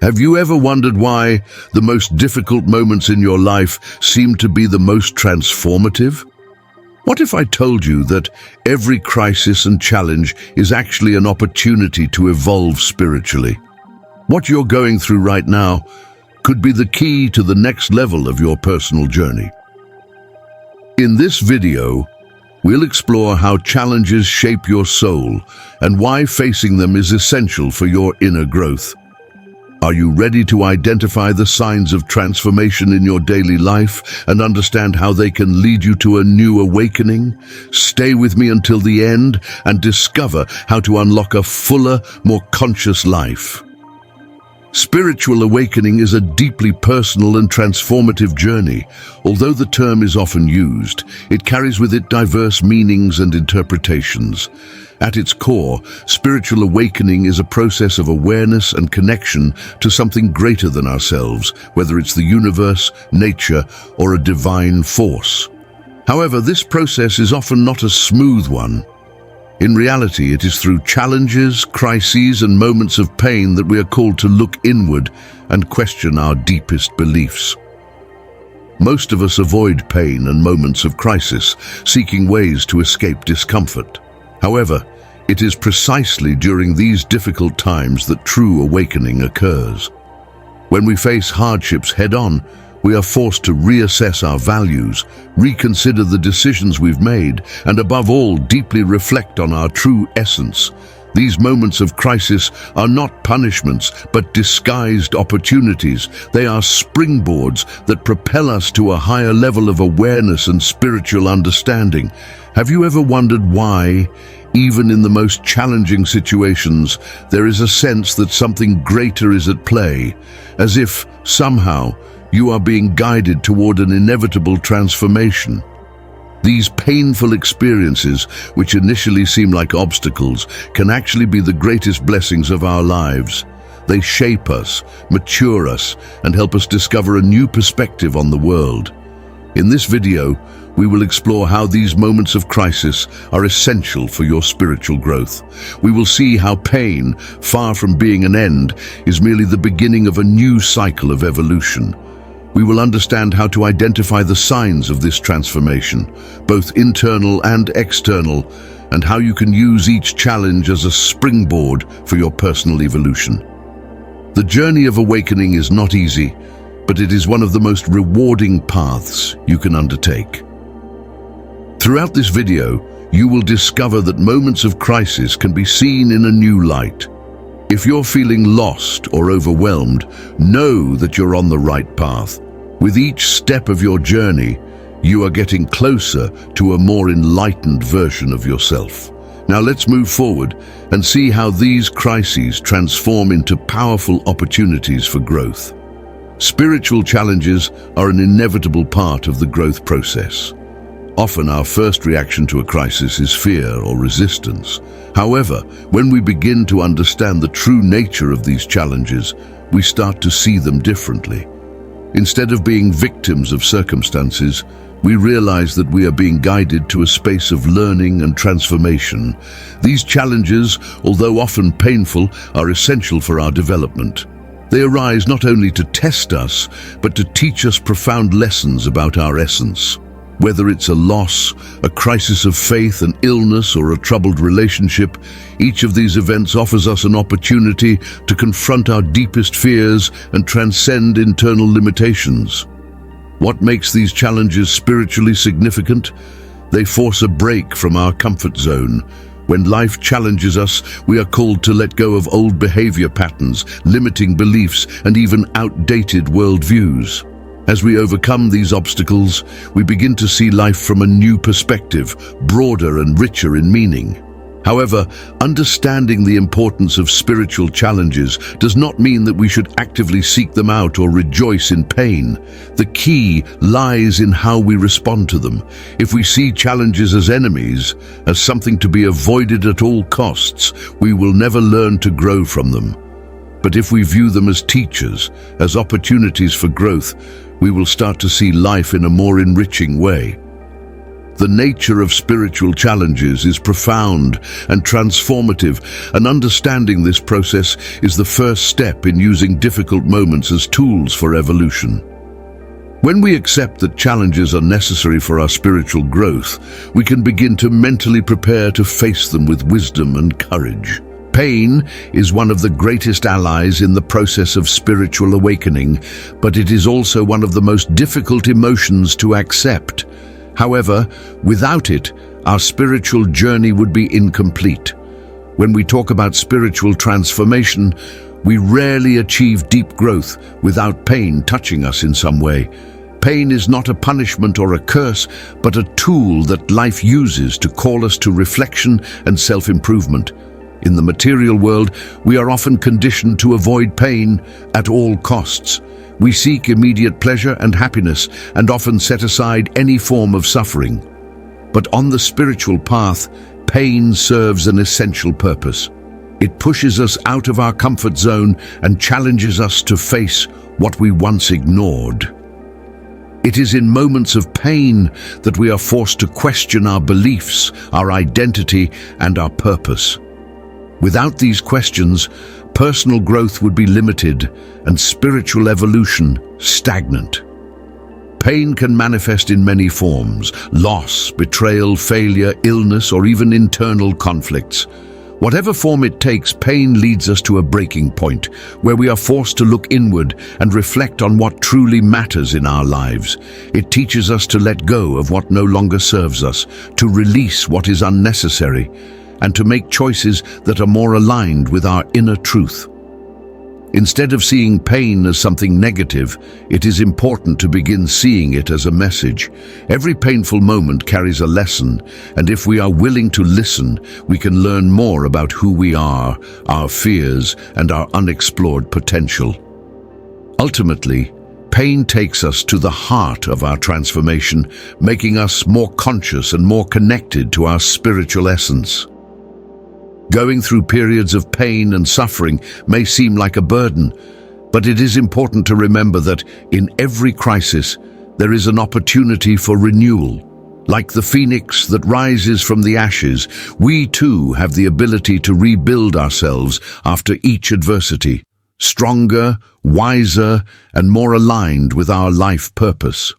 Have you ever wondered why the most difficult moments in your life seem to be the most transformative? What if I told you that every crisis and challenge is actually an opportunity to evolve spiritually? What you're going through right now could be the key to the next level of your personal journey. In this video, we'll explore how challenges shape your soul and why facing them is essential for your inner growth. Are you ready to identify the signs of transformation in your daily life and understand how they can lead you to a new awakening? Stay with me until the end and discover how to unlock a fuller, more conscious life. Spiritual awakening is a deeply personal and transformative journey. Although the term is often used, it carries with it diverse meanings and interpretations. At its core, spiritual awakening is a process of awareness and connection to something greater than ourselves, whether it's the universe, nature, or a divine force. However, this process is often not a smooth one. In reality, it is through challenges, crises, and moments of pain that we are called to look inward and question our deepest beliefs. Most of us avoid pain and moments of crisis, seeking ways to escape discomfort. However, it is precisely during these difficult times that true awakening occurs. When we face hardships head-on, we are forced to reassess our values, reconsider the decisions we've made, and above all, deeply reflect on our true essence. These moments of crisis are not punishments, but disguised opportunities. They are springboards that propel us to a higher level of awareness and spiritual understanding. Have you ever wondered why, even in the most challenging situations, there is a sense that something greater is at play, as if, somehow, you are being guided toward an inevitable transformation? These painful experiences, which initially seem like obstacles, can actually be the greatest blessings of our lives. They shape us, mature us, and help us discover a new perspective on the world. In this video, we will explore how these moments of crisis are essential for your spiritual growth. We will see how pain, far from being an end, is merely the beginning of a new cycle of evolution. We will understand how to identify the signs of this transformation, both internal and external, and how you can use each challenge as a springboard for your personal evolution. The journey of awakening is not easy, but it is one of the most rewarding paths you can undertake. Throughout this video, you will discover that moments of crisis can be seen in a new light. If you're feeling lost or overwhelmed, know that you're on the right path. With each step of your journey, you are getting closer to a more enlightened version of yourself. Now let's move forward and see how these crises transform into powerful opportunities for growth. Spiritual challenges are an inevitable part of the growth process. Often our first reaction to a crisis is fear or resistance. However, when we begin to understand the true nature of these challenges, we start to see them differently. Instead of being victims of circumstances, we realize that we are being guided to a space of learning and transformation. These challenges, although often painful, are essential for our development. They arise not only to test us, but to teach us profound lessons about our essence. Whether it's a loss, a crisis of faith, an illness, or a troubled relationship, each of these events offers us an opportunity to confront our deepest fears and transcend internal limitations. What makes these challenges spiritually significant? They force a break from our comfort zone. When life challenges us, we are called to let go of old behavior patterns, limiting beliefs, and even outdated worldviews. As we overcome these obstacles, we begin to see life from a new perspective, broader and richer in meaning. However, understanding the importance of spiritual challenges does not mean that we should actively seek them out or rejoice in pain. The key lies in how we respond to them. If we see challenges as enemies, as something to be avoided at all costs, we will never learn to grow from them. But if we view them as teachers, as opportunities for growth, we will start to see life in a more enriching way. The nature of spiritual challenges is profound and transformative, and understanding this process is the first step in using difficult moments as tools for evolution. When we accept that challenges are necessary for our spiritual growth, we can begin to mentally prepare to face them with wisdom and courage. Pain is one of the greatest allies in the process of spiritual awakening, but it is also one of the most difficult emotions to accept. However, without it, our spiritual journey would be incomplete. When we talk about spiritual transformation, we rarely achieve deep growth without pain touching us in some way. Pain is not a punishment or a curse, but a tool that life uses to call us to reflection and self-improvement. In the material world, we are often conditioned to avoid pain at all costs. We seek immediate pleasure and happiness and often set aside any form of suffering. But on the spiritual path, pain serves an essential purpose. It pushes us out of our comfort zone and challenges us to face what we once ignored. It is in moments of pain that we are forced to question our beliefs, our identity, and our purpose. Without these questions, personal growth would be limited and spiritual evolution stagnant. Pain can manifest in many forms: loss, betrayal, failure, illness, or even internal conflicts. Whatever form it takes, pain leads us to a breaking point where we are forced to look inward and reflect on what truly matters in our lives. It teaches us to let go of what no longer serves us, to release what is unnecessary, and to make choices that are more aligned with our inner truth. Instead of seeing pain as something negative, it is important to begin seeing it as a message. Every painful moment carries a lesson, and if we are willing to listen, we can learn more about who we are, our fears, and our unexplored potential. Ultimately, pain takes us to the heart of our transformation, making us more conscious and more connected to our spiritual essence. Going through periods of pain and suffering may seem like a burden, but it is important to remember that in every crisis, there is an opportunity for renewal. Like the phoenix that rises from the ashes, we too have the ability to rebuild ourselves after each adversity, stronger, wiser, and more aligned with our life purpose.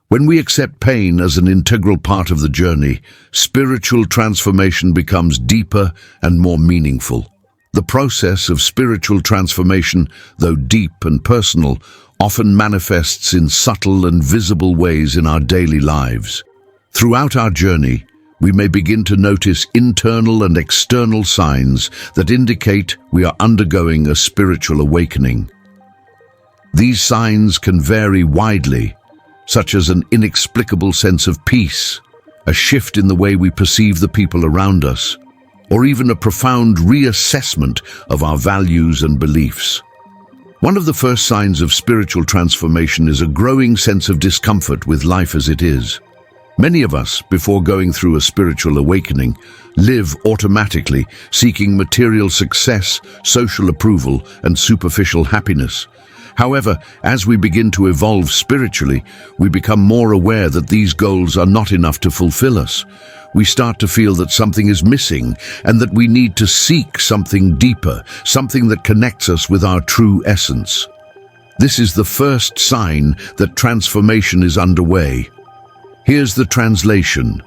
When we accept pain as an integral part of the journey, spiritual transformation becomes deeper and more meaningful. The process of spiritual transformation, though deep and personal, often manifests in subtle and visible ways in our daily lives. Throughout our journey, we may begin to notice internal and external signs that indicate we are undergoing a spiritual awakening. These signs can vary widely, such as an inexplicable sense of peace, a shift in the way we perceive the people around us, or even a profound reassessment of our values and beliefs. One of the first signs of spiritual transformation is a growing sense of discomfort with life as it is. Many of us, before going through a spiritual awakening, live automatically, seeking material success, social approval, and superficial happiness. However, as we begin to evolve spiritually, we become more aware that these goals are not enough to fulfill us. We start to feel that something is missing and that we need to seek something deeper, something that connects us with our true essence. This is the first sign that transformation is underway. Here's the translation.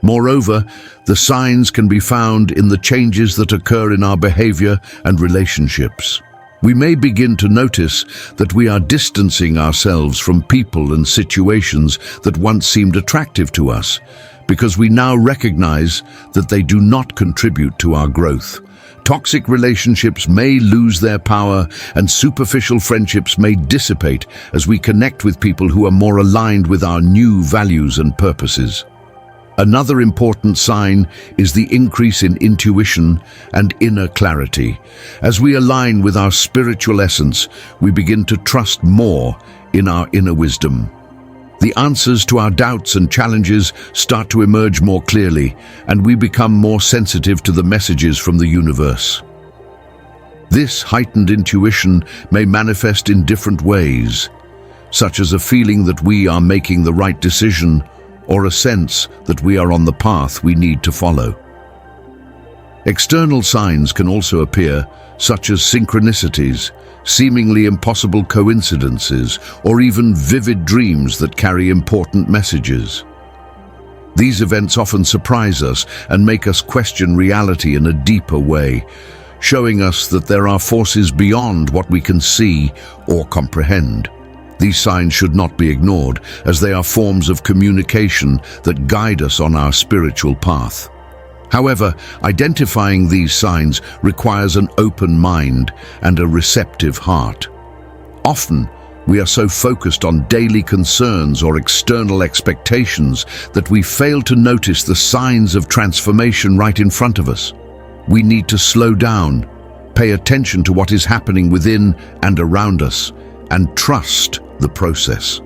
Moreover, the signs can be found in the changes that occur in our behavior and relationships. We may begin to notice that we are distancing ourselves from people and situations that once seemed attractive to us, because we now recognize that they do not contribute to our growth. Toxic relationships may lose their power, and superficial friendships may dissipate as we connect with people who are more aligned with our new values and purposes. Another important sign is the increase in intuition and inner clarity. As we align with our spiritual essence, we begin to trust more in our inner wisdom. The answers to our doubts and challenges start to emerge more clearly, and we become more sensitive to the messages from the universe. This heightened intuition may manifest in different ways, such as a feeling that we are making the right decision, or a sense that we are on the path we need to follow. External signs can also appear, such as synchronicities, seemingly impossible coincidences, or even vivid dreams that carry important messages. These events often surprise us and make us question reality in a deeper way, showing us that there are forces beyond what we can see or comprehend. These signs should not be ignored, as they are forms of communication that guide us on our spiritual path. However, identifying these signs requires an open mind and a receptive heart. Often, we are so focused on daily concerns or external expectations that we fail to notice the signs of transformation right in front of us. We need to slow down, pay attention to what is happening within and around us, and trust the process.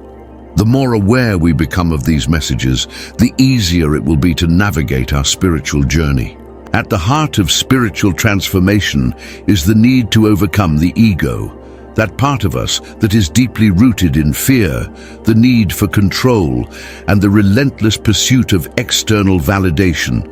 The more aware we become of these messages, the easier it will be to navigate our spiritual journey. At the heart of spiritual transformation is the need to overcome the ego, that part of us that is deeply rooted in fear, the need for control, and the relentless pursuit of external validation.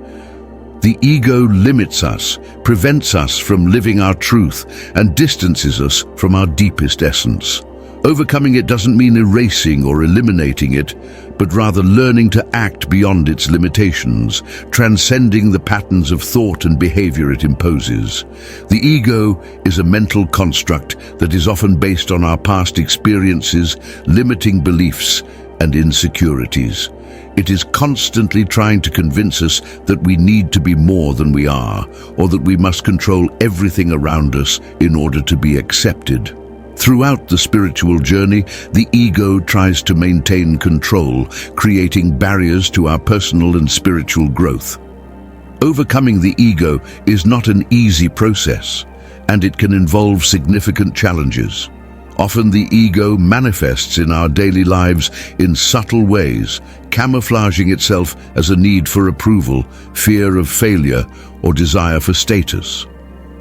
The ego limits us, prevents us from living our truth, and distances us from our deepest essence. Overcoming it doesn't mean erasing or eliminating it, but rather learning to act beyond its limitations, transcending the patterns of thought and behavior it imposes. The ego is a mental construct that is often based on our past experiences, limiting beliefs, and insecurities. It is constantly trying to convince us that we need to be more than we are, or that we must control everything around us in order to be accepted. Throughout the spiritual journey, the ego tries to maintain control, creating barriers to our personal and spiritual growth. Overcoming the ego is not an easy process, and it can involve significant challenges. Often the ego manifests in our daily lives in subtle ways, camouflaging itself as a need for approval, fear of failure, or desire for status.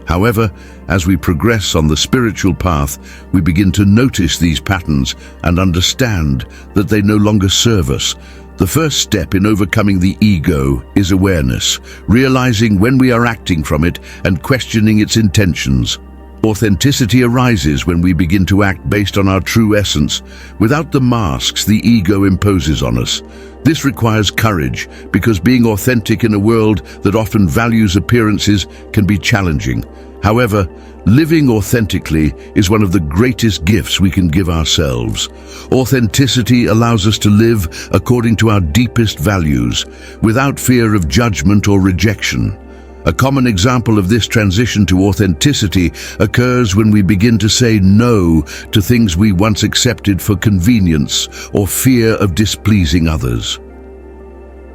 However, as we progress on the spiritual path, we begin to notice these patterns and understand that they no longer serve us. The first step in overcoming the ego is awareness, realizing when we are acting from it and questioning its intentions. Authenticity arises when we begin to act based on our true essence, without the masks the ego imposes on us. This requires courage, because being authentic in a world that often values appearances can be challenging. However, living authentically is one of the greatest gifts we can give ourselves. Authenticity allows us to live according to our deepest values, without fear of judgment or rejection. A common example of this transition to authenticity occurs when we begin to say no to things we once accepted for convenience or fear of displeasing others.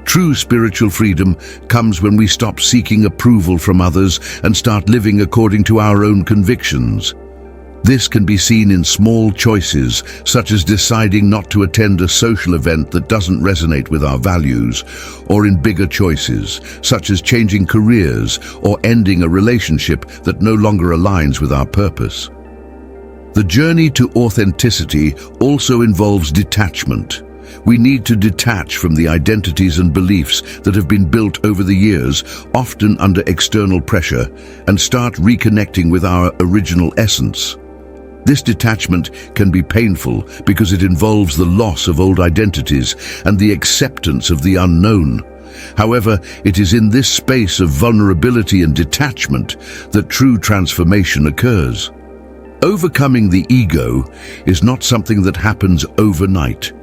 True spiritual freedom comes when we stop seeking approval from others and start living according to our own convictions. This can be seen in small choices, such as deciding not to attend a social event that doesn't resonate with our values, or in bigger choices, such as changing careers or ending a relationship that no longer aligns with our purpose. The journey to authenticity also involves detachment. We need to detach from the identities and beliefs that have been built over the years, often under external pressure, and start reconnecting with our original essence. This detachment can be painful because it involves the loss of old identities and the acceptance of the unknown. However, it is in this space of vulnerability and detachment that true transformation occurs. Overcoming the ego is not something that happens overnight.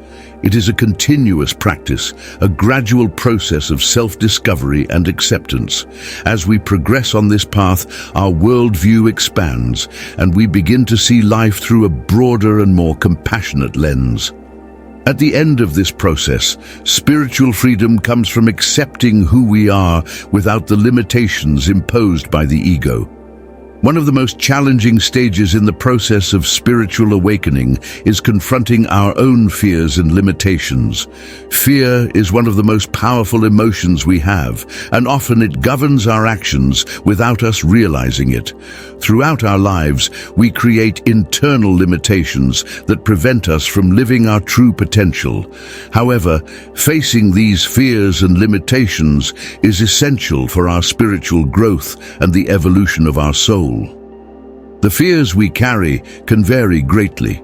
It is a continuous practice, a gradual process of self-discovery and acceptance. As we progress on this path, our worldview expands, and we begin to see life through a broader and more compassionate lens. At the end of this process, spiritual freedom comes from accepting who we are without the limitations imposed by the ego. One of the most challenging stages in the process of spiritual awakening is confronting our own fears and limitations. Fear is one of the most powerful emotions we have, and often it governs our actions without us realizing it. Throughout our lives, we create internal limitations that prevent us from living our true potential. However, facing these fears and limitations is essential for our spiritual growth and the evolution of our soul. The fears we carry can vary greatly.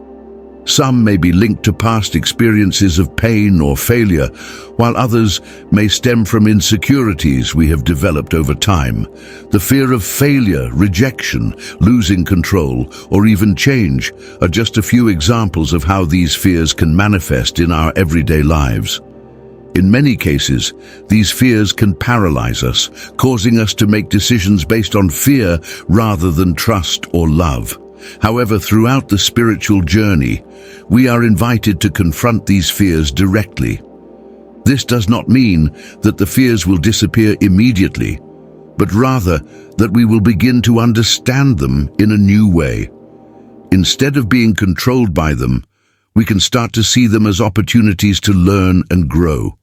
Some may be linked to past experiences of pain or failure, while others may stem from insecurities we have developed over time. The fear of failure, rejection, losing control, or even change are just a few examples of how these fears can manifest in our everyday lives. In many cases, these fears can paralyze us, causing us to make decisions based on fear rather than trust or love. However, throughout the spiritual journey, we are invited to confront these fears directly. This does not mean that the fears will disappear immediately, but rather that we will begin to understand them in a new way. Instead of being controlled by them, we can start to see them as opportunities to learn and grow.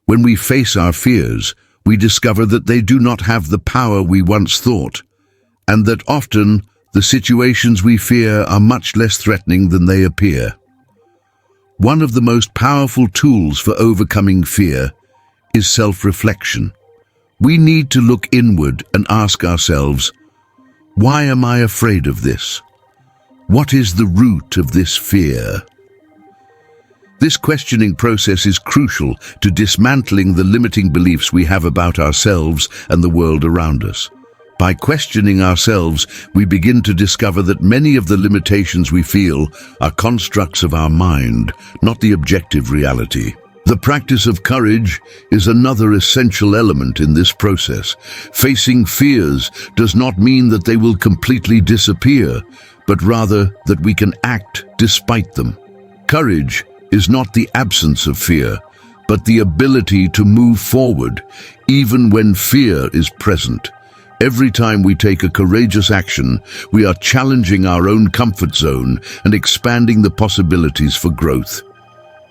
When we face our fears, we discover that they do not have the power we once thought, and that often the situations we fear are much less threatening than they appear. One of the most powerful tools for overcoming fear is self-reflection. We need to look inward and ask ourselves, why am I afraid of this? What is the root of this fear? This questioning process is crucial to dismantling the limiting beliefs we have about ourselves and the world around us. By questioning ourselves, we begin to discover that many of the limitations we feel are constructs of our mind, not the objective reality. The practice of courage is another essential element in this process. Facing fears does not mean that they will completely disappear, but rather that we can act despite them. Courage is not the absence of fear, but the ability to move forward, even when fear is present. Every time we take a courageous action, we are challenging our own comfort zone and expanding the possibilities for growth.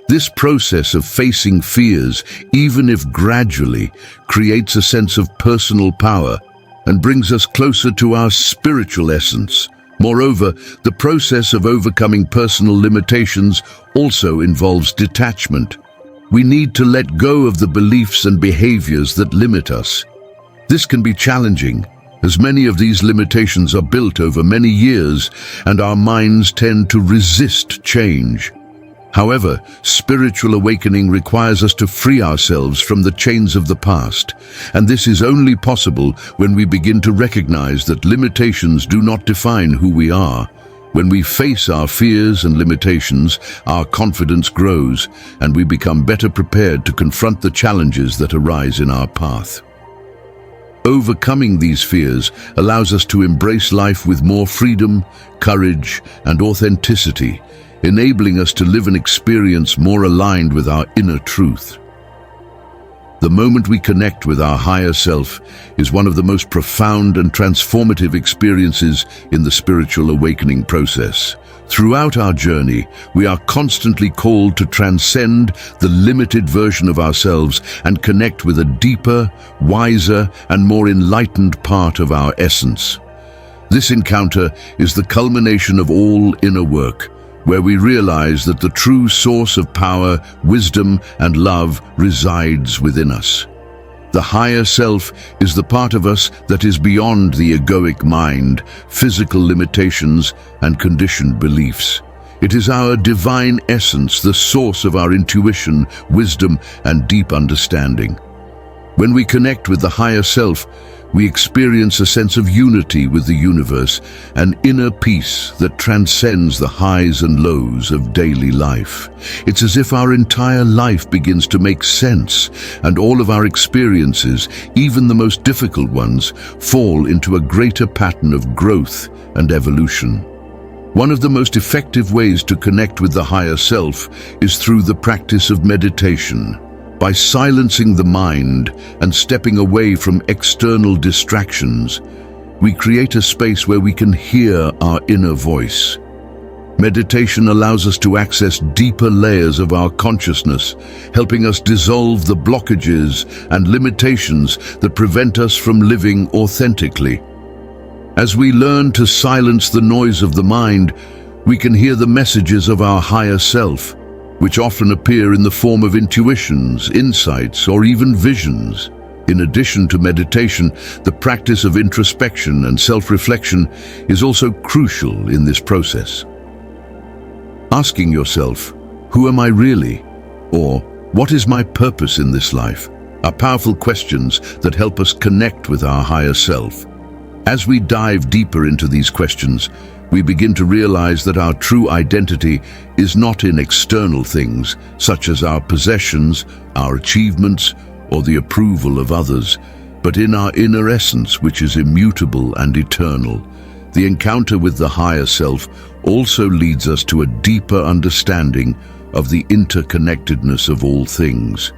This process of facing fears, even if gradually, creates a sense of personal power and brings us closer to our spiritual essence. Moreover, the process of overcoming personal limitations also involves detachment. We need to let go of the beliefs and behaviors that limit us. This can be challenging, as many of these limitations are built over many years, and our minds tend to resist change. However, spiritual awakening requires us to free ourselves from the chains of the past, and this is only possible when we begin to recognize that limitations do not define who we are. When we face our fears and limitations, our confidence grows, and we become better prepared to confront the challenges that arise in our path. Overcoming these fears allows us to embrace life with more freedom, courage, and authenticity, enabling us to live an experience more aligned with our inner truth. The moment we connect with our higher self is one of the most profound and transformative experiences in the spiritual awakening process. Throughout our journey, we are constantly called to transcend the limited version of ourselves and connect with a deeper, wiser, and more enlightened part of our essence. This encounter is the culmination of all inner work, where we realize that the true source of power, wisdom, and love resides within us. The higher self is the part of us that is beyond the egoic mind, physical limitations, and conditioned beliefs. It is our divine essence, the source of our intuition, wisdom, and deep understanding. When we connect with the higher self, we experience a sense of unity with the universe, an inner peace that transcends the highs and lows of daily life. It's as if our entire life begins to make sense, and all of our experiences, even the most difficult ones, fall into a greater pattern of growth and evolution. One of the most effective ways to connect with the higher self is through the practice of meditation. By silencing the mind and stepping away from external distractions, we create a space where we can hear our inner voice. Meditation allows us to access deeper layers of our consciousness, helping us dissolve the blockages and limitations that prevent us from living authentically. As we learn to silence the noise of the mind, we can hear the messages of our higher self, which often appear in the form of intuitions, insights, or even visions. In addition to meditation, the practice of introspection and self-reflection is also crucial in this process. Asking yourself, who am I really? Or, what is my purpose in this life? Are powerful questions that help us connect with our higher self. As we dive deeper into these questions, we begin to realize that our true identity is not in external things, such as our possessions, our achievements, or the approval of others, but in our inner essence, which is immutable and eternal. The encounter with the higher self also leads us to a deeper understanding of the interconnectedness of all things.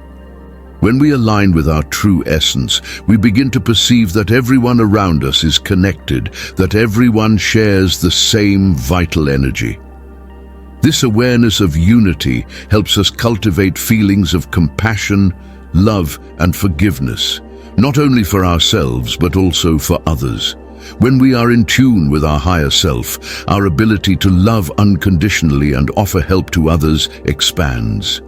When we align with our true essence, we begin to perceive that everyone around us is connected, that everyone shares the same vital energy. This awareness of unity helps us cultivate feelings of compassion, love, and forgiveness, not only for ourselves but also for others. When we are in tune with our higher self, our ability to love unconditionally and offer help to others expands.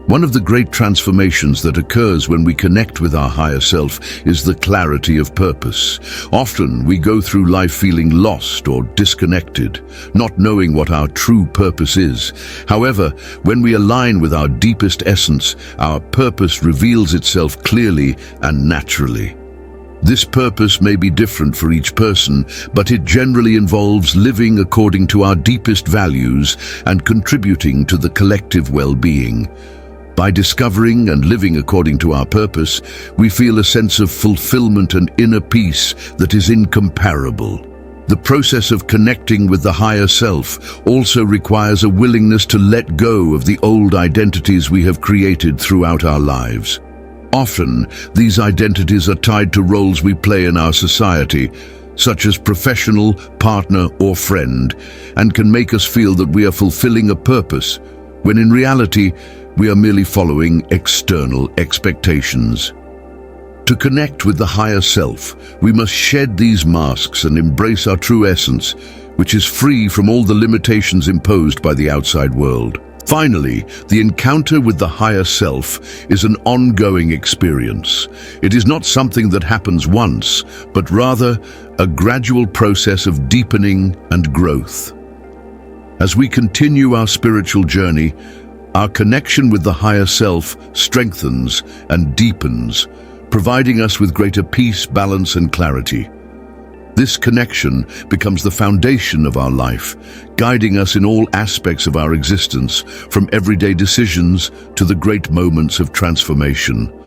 One of the great transformations that occurs when we connect with our higher self is the clarity of purpose. Often we go through life feeling lost or disconnected, not knowing what our true purpose is. However, when we align with our deepest essence, our purpose reveals itself clearly and naturally. This purpose may be different for each person, but it generally involves living according to our deepest values and contributing to the collective well-being. By discovering and living according to our purpose, we feel a sense of fulfillment and inner peace that is incomparable. The process of connecting with the higher self also requires a willingness to let go of the old identities we have created throughout our lives. Often, these identities are tied to roles we play in our society, such as professional, partner, or friend, and can make us feel that we are fulfilling a purpose, when in reality, we are merely following external expectations. To connect with the higher self, we must shed these masks and embrace our true essence, which is free from all the limitations imposed by the outside world. Finally, the encounter with the higher self is an ongoing experience. It is not something that happens once, but rather a gradual process of deepening and growth. As we continue our spiritual journey, our connection with the higher self strengthens and deepens, providing us with greater peace, balance, and clarity. This connection becomes the foundation of our life, guiding us in all aspects of our existence, from everyday decisions to the great moments of transformation.